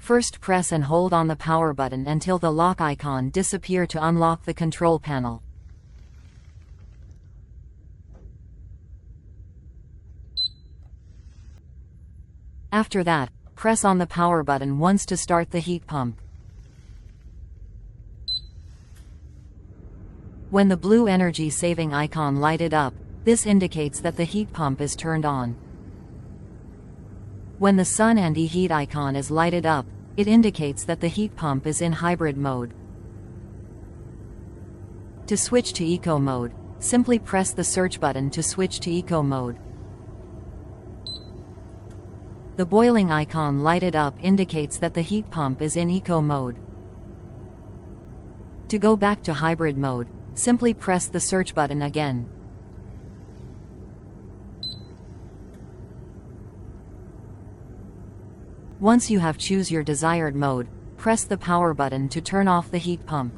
First press and hold on the power button until the lock icon disappears to unlock the control panel. After that, press on the power button once to start the heat pump. When the blue energy saving icon lighted up, this indicates that the heat pump is turned on. When the sun and heat icon is lighted up, it indicates that the heat pump is in hybrid mode. To switch to eco mode, simply press the search button to switch to eco mode. The boiling icon lighted up indicates that the heat pump is in eco mode. To go back to hybrid mode, simply press the search button again. Once you have choose your desired mode, press the power button to turn off the heat pump.